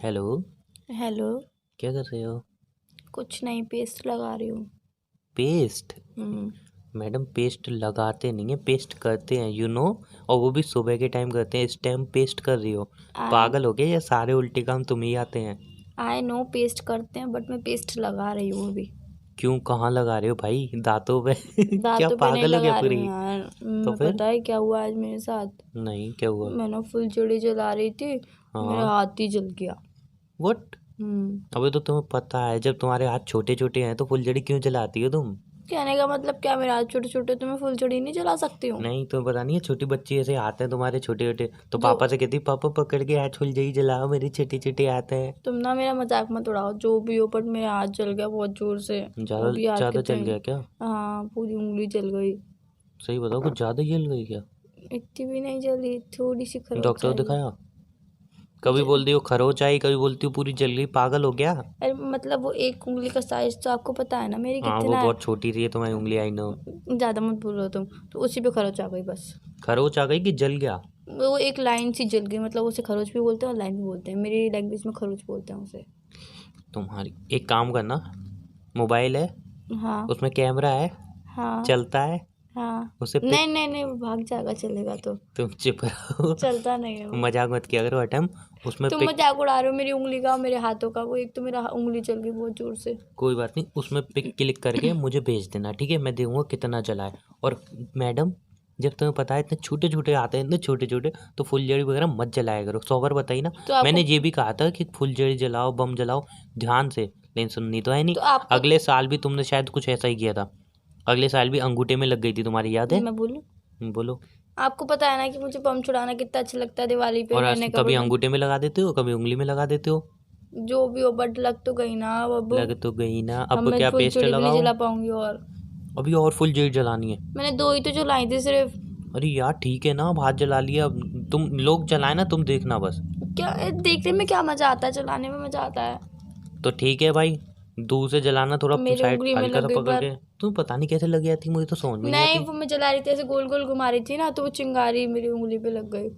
Hello. Hello. क्या कर रहे हो? कुछ नहीं, पेस्ट लगा रही हूँ। पेस्ट? हम्म। मैडम पेस्ट लगाते नहीं है, पेस्ट करते हैं और वो भी सुबह के टाइम करते हैं। इस टाइम पेस्ट कर रही हो? आई पागल हो गए या सारे उल्टे काम तुम्हें ही आते हैं? आई नो पेस्ट करते हैं, बट मैं पेस्ट लगा रही हूँ अभी। क्यों, कहाँ लगा रहे हो भाई? दांतों पे? क्या दांतों पे नहीं पागल हो गया लगा रही पूरी? हूँ यार। तो फिर? पता है क्या हुआ आज मेरे साथ? नहीं, क्या हुआ? मैं ना फुलझड़ी जला रही थी, मेरा हाँ। हाथ ही जल गया। व्हाट? हम्म। अबे तो तुम्हें पता है जब तुम्हारे हाथ छोटे छोटे हैं तो फुलझड़ी क्यों जलाती हो तुम? कहने का मतलब क्या, मेरे हाथ छोटे छोटे तो मैं फुलझड़ी नहीं जला सकती हूँ? नहीं, तुम्हें पता नहीं है छोटी बच्ची ऐसे हाथ हैं तुम्हारे छोटे छोटे, तो जो पापा से कहती पापा पकड़ के हाथ फुलझड़ी जलाओ, मेरे छोटे छोटे हाथ हैं। तुम ना मेरा मजाक मत उड़ाओ, जो भी हो, बट मेरा हाथ जल गया बहुत जोर से। ज़्यादा अभी हाथ के ज़्यादा चल गया क्या? हाँ, पूरी उंगली जल गई। सही बताओ, कुछ ज़्यादा जल गई क्या? इतनी भी नहीं जली, थोड़ी सी खरोच डॉक्टर को आई। दिखाया? कभी बोलती हो खरोच आई, कभी बोलती हो पूरी जल गई, पागल हो गया? अरे मतलब वो एक उंगली का साइज तो आपको पता है ना मेरी हाँ, वो कितना है। बहुत छोटी थी, तुम्हारी उंगली, आई नो। ज़्यादा मत बोलो तुम। तो उसी पे खरोच आ गई बस। खरोच आ गई कि जल गया? वो एक लाइन सी जल गई, मतलब उसे खरोच भी बोलते हैं और लाइन भी बोलते हैं, मेरी लैंग्वेज में खरोच बोलते हैं उसे। तुम्हारी एक काम करना, मोबाइल है, हाँ। उसमें कैमरा है, हाँ। चलता है, हाँ। उसे नहीं पिक। नहीं नहीं, वो भाग जाएगा, चलेगा तो। तुम चुप रहो। चलता नहीं है वो। मजाक मत किया करो हटम। उसमें तुम पिक। मजाक उड़ा रहे हो मेरी उंगली का और मेरे हाथों का। वो एक तो मेरा उंगली चल गई बहुत जोर से। कोई बात नहीं, उसमें पिक क्लिक करके मुझे भेज देना, ठीक है? मैं देखूंगा कितना जला है। और मैडम, जब तुम्हें पता है इतने छोटे छोटे आते हैं, इतने छोटे छोटे, तो फुलझड़ी वगैरह मत जलाया करो, 100 बार बताई ना। तो आपको मैंने ये भी कहा था कि फुलझड़ी जलाओ, बम जलाओ, ध्यान से, लेकिन सुननी तो है नहीं। तो आपको अगले साल भी तुमने शायद कुछ ऐसा ही किया था। अगले साल भी अंगूठे में लग गई थी तुम्हारी, याद है? मैं बोलूं? बोलो। आपको पता है ना कि मुझे बम छुड़ाना कितना अच्छा लगता है दिवाली पे, और नए नए कभी कपड़े पहन। अंगूठे में लगा देते हो, कभी उंगली में लगा देते हो। जो भी हो, बट लग तो गई ना अब। लग तो गई ना, अब अब मैं क्या पेस्ट फुलझड़ी भी नहीं लगाओ? जला पाऊंगी और। अभी और फुलझड़ी जलानी है? मैंने दो ही तो जलाई थी सिर्फ। अरे यार ठीक है ना, अब हाथ जला लिया, अब तुम लोग जलाए ना, तुम देखना बस। क्या देखने में क्या मजा आता है, चलाने में मजा आता है। तो ठीक है भाई, दूर से जलाना, थोड़ा मेरी साइड उंगली में हल्का लग सा गई पकड़ पर। के। तुम पता नहीं कैसे लग जाती, मुझे तो समझ में नहीं नहीं, आती। वो मैं जला रही थी, ऐसे गोल गोल घुमा रही थी ना, तो वो चिंगारी मेरी उंगली पे लग गई।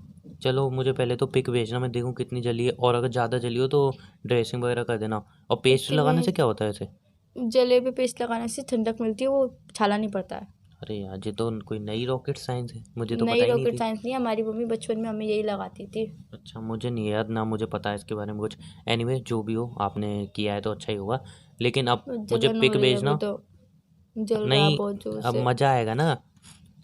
चलो मुझे पहले तो पिक भेजना, मैं देखूँ कितनी जली है, और अगर ज़्यादा जली हो तो ड्रेसिंग वगैरह कर देना। और पेस्ट इतनी लगाने भी से क्या होता है ऐसे? जले पे पेस्ट लगाने से ठंडक मिलती है, वो छाला नहीं पड़ता है। अरे यार, ये तो कोई नई रॉकेट साइंस है, मुझे तो पता नई ही नहीं रॉकेट थी। साइंस नहीं है, हमारी मम्मी बचपन में हमें यही लगाती थी। अच्छा, मुझे नहीं याद ना, मुझे पता है इसके बारे में कुछ। एनीवे, जो भी हो, आपने किया है तो अच्छा ही होगा। लेकिन अब मुझे जलन हो पिक रही है अभी भेजना। तो। जल रहा है नहीं, बहुत जोर अब से। मज़ा आएगा ना।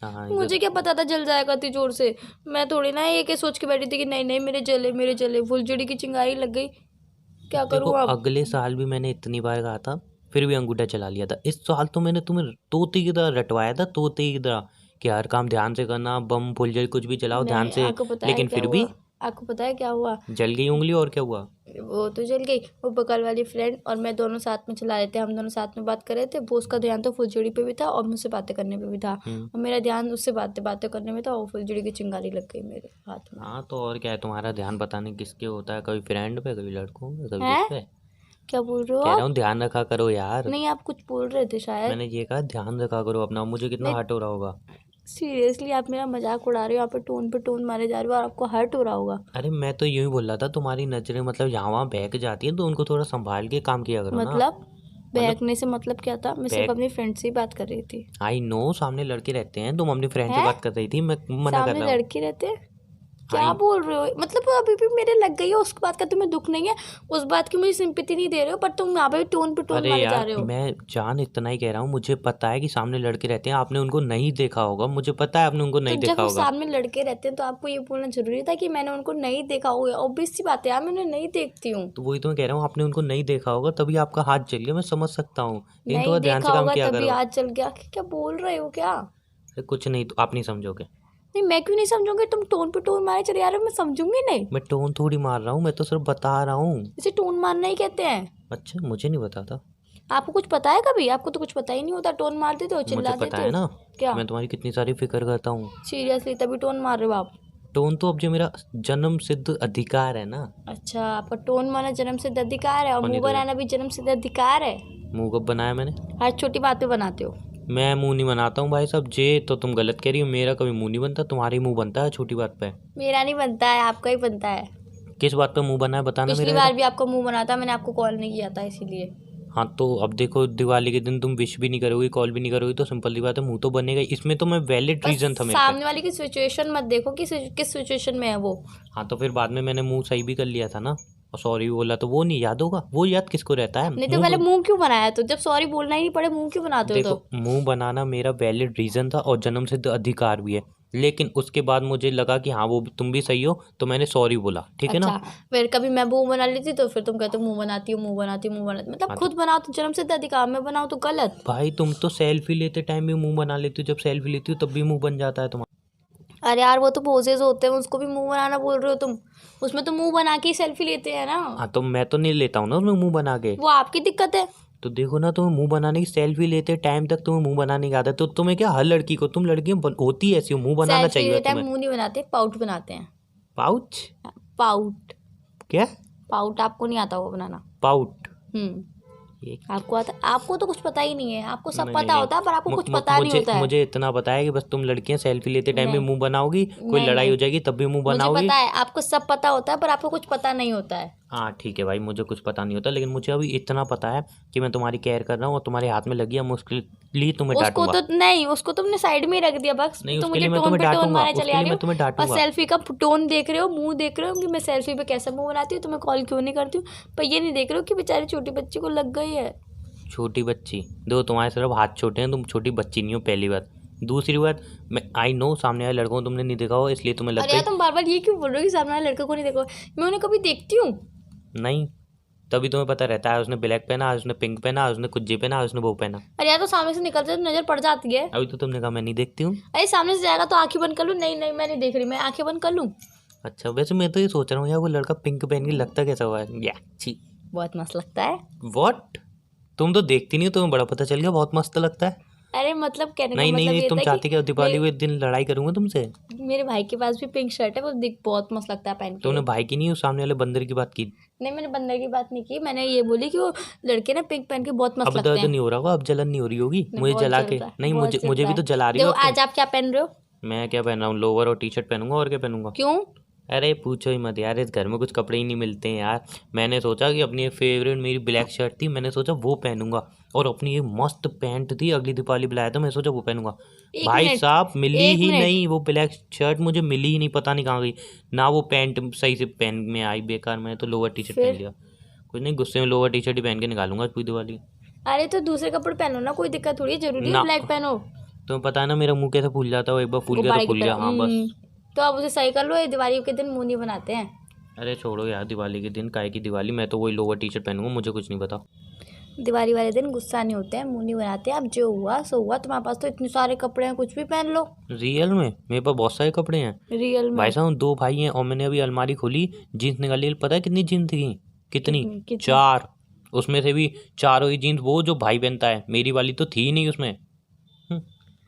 हाँ, मुझे क्या पता था जल जाएगा इतनी जोर से। मैं थोड़ी ना ये के सोच के बैठी थी कि नहीं नहीं, मेरे जले फुलझड़ी की चिंगारी लग गई। क्या देखो, करूँ अब? अगले साल भी मैंने इतनी बार कहा था, फिर भी अंगूठा चला लिया था। इस साल तो मैंने तुम्हें तोते की तरह रटवाया था, तोते की तरह, कि हर काम ध्यान से करना, बम फुलझड़ी कुछ भी चलाओ ध्यान नहीं, से। आपको पता है लेकिन क्या फिर भी हुआ? आपको पता है क्या हुआ? जल गई उंगली, और क्या हुआ? वो तो जल गई। वो बगल वाली फ्रेंड और मैं दोनों साथ में चला रहे थे, हम दोनों साथ में बात कर रहे थे। वो उसका ध्यान तो फुलझड़ी पे भी था और मुझसे बातें करने पे भी था। हम्म। और मेरा ध्यान उससे बातें बातें करने में था, और फुलझड़ी की चिंगारी लग गई मेरे हाथ में। हाँ, तो और क्या है, तुम्हारा ध्यान पता नहीं किसके होता है, कभी फ्रेंड पे, कभी लड़कों पे, कभी किस हैं? पे। क्या बोल रहे हो कह रहा आप? हूँ ध्यान रखा करो यार। नहीं, आप कुछ बोल रहे थे शायद। मैंने ये कहा ध्यान रखा करो अपना, मुझे कितना नहीं, हर्ट हो रहा होगा। सीरियसली आप मेरा मजाक उड़ा रहे हो, यहाँ पे टोन मारे जा रहे हो और आपको हर्ट हो रहा होगा। अरे मैं तो यूं ही बोल रहा था, तुम्हारी नजरें मतलब यहाँ वहाँ बहक जाती हैं, तो उनको थोड़ा संभाल के काम किया करो ना। मतलब मतलब बहकने से मतलब क्या था? मैं सिर्फ बहक, अपनी फ्रेंड से ही बात कर रही थी। आई नो सामने लड़के रहते हैं, तुम अपनी फ्रेंड से हैं? बात कर रही थी, मैं मना कर सामने रहा हूँ। लड़के रहते हैं? क्या आई, बोल रहे हो? मतलब वो अभी भी मेरे लग गई है, उस बात का तुम्हें दुख नहीं है? उस बात की मुझे सिंपैथी नहीं दे रहे हो, पर तुम यहाँ पे टोन पे टोन अरे मारे जा यार, रहे हो। मैं जान इतना ही कह रहा हूँ, मुझे पता है कि सामने लड़के रहते हैं, आपने उनको नहीं देखा होगा, मुझे पता है आपने उनको तो नहीं जब देखा वो होगा। सामने लड़के रहते हैं तो आपको ये बोलना जरूरी था कि मैंने उनको नहीं देखा होगा? ऑब्वियस सी बात है यार, मैं उन्हें नहीं देखती हूँ। तो वही तो मैं कह रहा हूँ, आपने उनको नहीं देखा होगा तभी आपका हाथ जल गया, मैं समझ सकता हूँ, लेकिन नहीं थोड़ा ध्यान देखा से काम होगा किया तभी करो। आज चल गया? क्या बोल रहे हो क्या? अरे कुछ नहीं, तो आप नहीं समझोगे। नहीं, मैं क्यों नहीं समझूंगी? तुम टोन पे टोन मारे चले जा रहे हो, मैं समझूंगी नहीं। मैं टोन थोड़ी मार रहा हूँ, मैं तो सिर्फ बता रहा हूँ। इसे टोन मारना ही कहते हैं। अच्छा, मुझे नहीं पता था। आपको कुछ पता है कभी? आपको तो कुछ पता ही नहीं होता, टोन मार देते हो, मुझे चिल्ला पता देते है हो। ना, क्या? मैं तुम्हारी कितनी सारी फिक्र करता हूँ। सीरियसली तभी टोन मार रहे हो आप? टोन तो अब जो मेरा जन्म सिद्ध अधिकार है ना। अच्छा, आपका टोन मारना जन्म सिद्ध अधिकार है और और मुंह नहीं तो क्या? बनाना भी जन्म सिद्ध अधिकार है। मुंह कब बनाया मैंने? हर छोटी बात पे बनाते हो। मैं मुंह नहीं बनाता हूँ भाई साहब, जे तो तुम गलत कह रही हो, मेरा कभी मुंह नहीं बनता, तुम्हारा ही मुंह बनता है छोटी बात पे। मेरा नहीं बनता है, आपका ही बनता है। किस बात पे मुंह बना है बताना पिछली मेरे। बार भी आपका मुंह बना था, मैंने आपको कॉल नहीं किया था इसीलिए। हाँ तो अब देखो दिवाली के दिन तुम विश भी नहीं करोगी, कॉल भी नहीं करोगी, तो सिंपल सी बात है मुंह तो बनेगा। इसमें तो मैं वैलिड बस रीजन था मेरे सामने वाले की सिचुएशन मत देखो कि किस सिचुएशन में है वो। पे। हाँ तो फिर बाद में मैंने मुंह सही भी कर लिया था ना, और सॉरी बोला, तो वो नहीं याद होगा? वो याद किसको रहता है? नहीं तो पहले मुंह क्यों बनाया? तो जब सॉरी बोलना ही नहीं पड़े मुंह क्यों बनाते हो? देखो तो मुंह बनाना मेरा वैलिड रीजन था और जन्म सिद्ध अधिकार भी है, लेकिन उसके बाद मुझे लगा कि हाँ वो तुम भी सही हो, तो मैंने सॉरी बोला, ठीक है ना। अच्छा, फिर कभी मैं मुंह बना लेती तो फिर तुम कहते हो मुंह बनाती हूँ, मुंह बनाती हूँ, मुंह बनाती हूँ। मतलब हाँ तो खुद बनाओ तो जन्म सिद्ध अधिकार में बनाओ तो गलत। भाई तुम तो सेल्फी लेते टाइम भी मुंह बना लेती हो, जब सेल्फी लेती हो तब भी मुंह बन जाता है तुम्हारा। अरे यार वो तो पोजेज होते हैं, उसको भी मुंह बनाना बोल रहे हो तुम? उसमें तो मुंह बना के ही सेल्फी लेते हैं ना। हाँ तो मैं तो नहीं लेता हूँ ना उसमें मुंह बना के। वो आपकी दिक्कत है। तो देखो ना, तुम्हें मुंह बनाने की सेल्फी लेते टाइम तक तुम्हें मुंह बनाने की आदत है, तो तुम्हें क्या, हर लड़की को, तुम लड़कियां होती ऐसी हो, मुंह बनाना सेल्फी चाहिए लेते टाइम तुम्हें। मुंह नहीं बनाते, पाउट बनाते हैं। पाउच? पाउट। क्या? पाउट आपको नहीं आता वो बनाना? पाउट? हम्म। ये आपको आता? आपको तो कुछ पता ही नहीं है, आपको सब नहीं नहीं पता नहीं, होता है पर आपको कुछ पता नहीं मुझे होता है। मुझे इतना पता है कि बस तुम लड़कियां सेल्फी लेते टाइम भी नहीं मुंह बनाओगी, कोई नहीं लड़ाई नहीं, हो जाएगी तब भी मुंह मुझे बनाओगी। पता है आपको सब पता होता है पर आपको कुछ पता नहीं होता है। हाँ ठीक है भाई, मुझे कुछ पता नहीं होता, लेकिन मुझे अभी इतना पता है कि मैं तुम्हारी केयर कर रहा हूँ और तुम्हारे हाथ में लगी है, मैं उसके लिए तुम्हें उसको डांटूंगा। तो नहीं, उसको तुमने साइड में ही रख दिया बस। नहीं, तो उसके मुझे लिए मैं टोन तुम्हें पे टोन डांटूंगा, मारने चले उसके आ लिए रहे मैं हो। तुम्हें और डांटूंगा। सेल्फी का टोन देख रहे हो, मुंह देख रहे हो कि मैं सेल्फी पे कैसा मुंह बनाती हूँ, तुम्हें कॉल क्यों नहीं करती हूँ। पर ये नहीं देख रहे हो कि बेचारी छोटी बच्ची को लग गई है। छोटी बच्ची? देखो तुम्हारे सिर्फ हाथ छोटे हैं, तुम छोटी बच्ची नहीं हो, पहली बात। दूसरी बात, मैं आई नो सामने वाले लड़कों को तुमने नहीं देखा हो, इसलिए तुम्हें लग अरे यार गई। तुम बार बार ये क्यों बोल रहे हो कि सामने वाले लड़के को नहीं देखो? मैं उन्हें कभी देखती हूँ? नहीं, तभी तुम्हें पता रहता है, उसने ब्लैक पहना, आज उसने पिंक पहना, आज उसने कुज्जी पहना, आज उसने वो पहना। अरे यार तो सामने से निकलते तो नजर पड़ जाती है। अभी तो तुमने कहा मैं नहीं देखती हूँ। अरे सामने से जाएगा तो आंखें बंद कर लूँ? नहीं नहीं मैं नहीं देख रही, मैं आंखें बंद कर लूँ? अच्छा, वैसे मैं तो ये सोच रहा हूँ यार, वो लड़का पिंक पहन के लगता कैसा हुआ है या छी। बहुत मस्त लगता है। व्हाट? तुम तो देखती नहीं हो, तुम्हें बड़ा पता चल गया बहुत मस्त लगता है। अरे मतलब कहने का नहीं नहीं मतलब नहीं, ये तुम था चाहती कि क्या, दीपावली के दिन लड़ाई करूंगा तुमसे। मेरे भाई के पास भी पिंक शर्ट है, वो दिख बहुत मस्त लगता है पहन के। तुमने भाई की नहीं, उस सामने वाले बंदर की बात की। नहीं मैंने बंदर की बात नहीं की, मैंने ये बोली कि वो लड़के ना पिंक पहन के बहुत मस्त अब लगते दर्द हैं। नहीं हो रहा होगा, अब जलन नहीं हो रही होगी नहीं, मुझे बहुत जला जल के? रहा है, नहीं, बहुत मुझे जल मुझे रहा भी तो है। जला रही हो देखो अब तुम। आज आप क्या पहन रहे हो? मैं क्या पहन रहा हूँ? लोअर और टी शर्ट पहनूंगा, और क्या पहनूंगा? क्यों? अरे पूछो ही मत यार, इस घर में कुछ कपड़े ही नहीं मिलते हैं यार। मैंने सोचा कि अपनी फेवरेट मेरी ब्लैक शर्ट थी, मैंने सोचा वो पहनूंगा, और अपनी ये मस्त पैंट थी, अगली दीपावली बुलाया तो मैं सोचा वो पहनूंगा। एक भाई मिनट, साहब मिली एक ही मिनट। नहीं वो ब्लैक शर्ट, मुझे मिली ही नहीं, पता नहीं कहाँ गई। ना वो पैंट सही से पहन में आई, बेकार। मैं तो लोअर टी शर्ट पहन फिर लिया। कुछ नहीं, गुस्से में लोअर टी शर्ट ही पहन के निकालूंगा पूरी दिवाली। अरे तो दूसरे कपड़े पहनो ना, कोई दिक्कत थोड़ी है, जरूरी है ना, ब्लैक पहनो? तुम्हें पता है ना मेरा मुंह कैसे फूल जाता है, एक बार फूल गया तो गुब्बारे की फूल तरह। गया, हाँ बस। तो आप उसे सही कर लो, ये दिवाली के दिन मुंह नहीं बनाते हैं। अरे छोड़ो यार, दिवाली के दिन काहे की दिवाली, मैं तो वही लोअर टी शर्ट पहनूंगा, मुझे कुछ नहीं पता। दिवाली वाले दिन गुस्सा नहीं होते हैं, मुंह नहीं बनाते हैं। अब जो हुआ सो हुआ, तुम्हारे पास तो इतने सारे कपड़े हैं, कुछ भी पहन लो। रियल में मेरे पास बहुत सारे कपड़े हैं रियल भाई में? साहब, 2 भाई हैं, और मैंने अभी अलमारी खोली, जीन्स निकाली, पता है कितनी जीन्स थी? कितनी? कितनी? 4। उसमें से भी चारों ही जीन्स वो जो भाई पहनता है, मेरी वाली तो थी ही नहीं उसमें।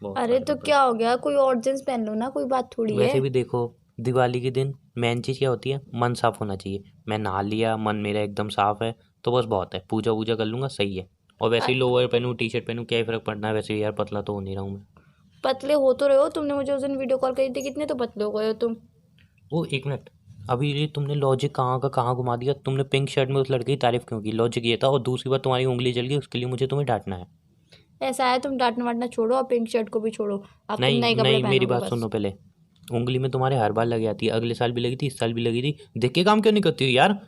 बहुत अरे सारे तो कपड़े। क्या हो गया, कोई और जींस पहन लो ना, कोई बात थोड़ी है। वैसे भी देखो, दिवाली के दिन मेन चीज़ क्या होती है? मन साफ होना चाहिए। मैं नहा लिया, मन मेरा एकदम साफ है, तो बस बहुत है, पूजा वूजा कर लूंगा, सही है। और वैसे ही लोअर पहनूं, टी शर्ट पहनूं, क्या ही फर्क पड़ना है, वैसे ही यार पतला तो हो नहीं रहा हूँ मैं। पतले हो तो रहे हो, तुमने मुझे उस दिन वीडियो कॉल करी थी, कितने तो पतले हो गए हो तुम। वो एक मिनट, अभी ये तुमने लॉजिक कहाँ का कहाँ घुमा दिया? तुमने पिंक शर्ट में उस लड़के की तारीफ क्यों की? लॉजिक ये था, और दूसरी बात तुम्हारी उंगली जल गई, उसके लिए मुझे तुम्हें डांटना है। ऐसा है, तुम डांटना वाटना छोड़ो और पिंक शर्ट को भी छोड़ो। अब तुम नहीं नए कपड़े नहीं, मेरी पहनोगे बात बस। सुनो पहले। उंगली में तुम्हारे हर बार लग जाती है, अगले साल भी लगी थी, इस साल भी लगी थी, देख के काम क्यों नहीं करती हो यार?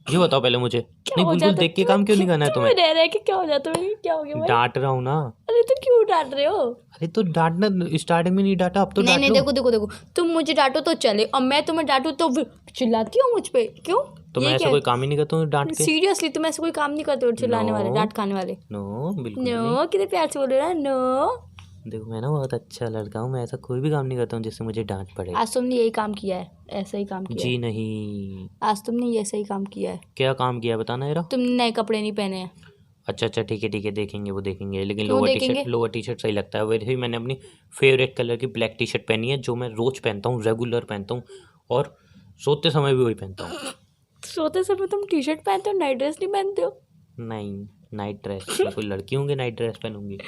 ये बताओ पहले मुझे। क्या नहीं, हो बिल्कुल जाता देख के काम क्यों नहीं करना है तुम्हें तुम्हें? रह रहे कि क्या हो जाता है? क्या हो गया भाई? डांट रहा हूँ ना। अरे तो क्यों डांट रहे हो? अरे तो डांटना, स्टार्टिंग में नहीं डांटा, अब तो नहीं डांट नहीं, लो। देखो देखो देखो, तुम मुझे डांटो तो चले और मैं तुम्हें डांटू तो फिर चिल्लाती हो मुझ पे क्यों? तो मैं ये ऐसा क्या? कोई काम ही नहीं करता हूँ डांट के। सीरियसली तुम ऐसे कोई काम नहीं करते हो चिल्लाने वाले, नो डांट खाने वाले? नो, बिल्कुल भी नहीं। नो, कितने प्यार से बोल रहे हो ना, नो। देखो मैं ना बहुत अच्छा लड़का हूँ, मैं ऐसा कोई भी काम नहीं करता हूँ जिससे मुझे डांट पड़े। आज तुमने यही काम किया है, ऐसा ही काम किया जी है। नहीं। आज तुमने ऐसा ही काम किया है। क्या काम किया बताना जरा। तुमने नए कपड़े नहीं पहने हैं। अच्छा अच्छा, ठीक है देखेंगे, वो देखेंगे, लेकिन क्यों देखेंगे? लोअर टी शर्ट सही लगता है। वैसे ही मैंने अपनी फेवरेट कलर की ब्लैक टी शर्ट पहनी है, जो मैं रोज पहनता हूँ, रेगुलर पहनता हूँ, और सोते समय भी वही पहनता हूँ। सोते समय तुम टी शर्ट पहनते हो, नाइट ड्रेस नहीं पहनते हो? नहीं, नाइट ड्रेस, मैं कोई लड़की होंगी नाइट ड्रेस पहनूंगी?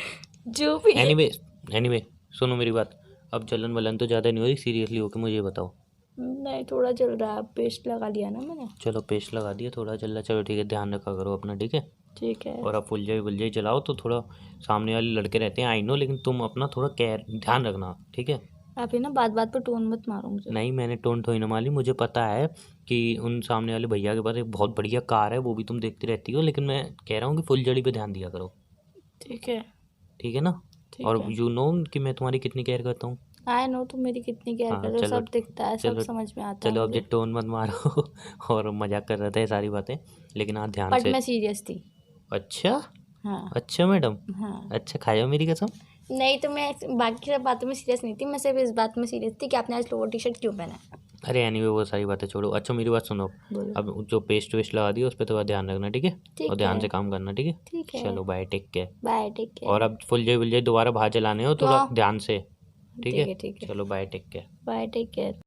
जो भी एनीवे सुनो मेरी बात, अब जलन वलन तो ज़्यादा नहीं हो रही, सीरियसली होके मुझे ये बताओ, नहीं, थोड़ा चल रहा है, पेस्ट लगा लिया ना मैंने। चलो पेस्ट लगा दिया, थोड़ा चल रहा है, चलो ठीक है, ध्यान रखा करो अपना, ठीक है। ठीक है। और अब फुलझड़ी जलाओ तो थोड़ा, सामने वाले लड़के रहते हैं आई नो, लेकिन तुम अपना थोड़ा केयर ध्यान रखना, ठीक है। आप ये ना बात बात पर टोन मत मारो मुझे। नहीं, मैंने टोन थोड़ी ना मारी, मुझे पता है कि उन सामने वाले भैया के पास एक बहुत बढ़िया कार है, वो भी तुम देखती रहती हो, लेकिन मैं कह रहा हूँ कि फुलझड़ी पे ध्यान दिया करो, ठीक है। ठीक है ना। ठीक और है। यू नो कि मैं तुम्हारी कितनी केयर करता हूँ। आई नो तुम मेरी कितनी केयर हाँ करते हो, चलो, सब दिखता है, सब चलो समझ में आता है चलो, अब मुझे। ये टोन मत मारो और मजाक कर रहे थे सारी बातें, लेकिन हाँ ध्यान बट से। मैं सीरियस थी। अच्छा, हाँ। अच्छा मैडम, हाँ। अच्छा, खाया मेरी कसम। नहीं तो मैं बाकी सब बातों में सीरियस नहीं थी, मैं सिर्फ इस बात में सीरियस थी कि आपने आज लोअर टी शर्ट क्यों पहना है। अरे एनीवे वो सारी बातें छोड़ो, अच्छा मेरी बात सुनो। बोलो। अब जो पेस्ट वेस्ट लगा दिया उस पर थोड़ा ध्यान रखना, ठीक है। और ठीक ध्यान है। से काम करना, ठीक है। ठीक है। चलो bye, take care. Bye, take और केयर। अब फुलझड़ी वुलझड़ी दोबारा बाहर जलाने हो, थोड़ा क्यों? ध्यान से, ठीक ठीक है। है। ठीक है। चलो bye, take care. Bye, take care.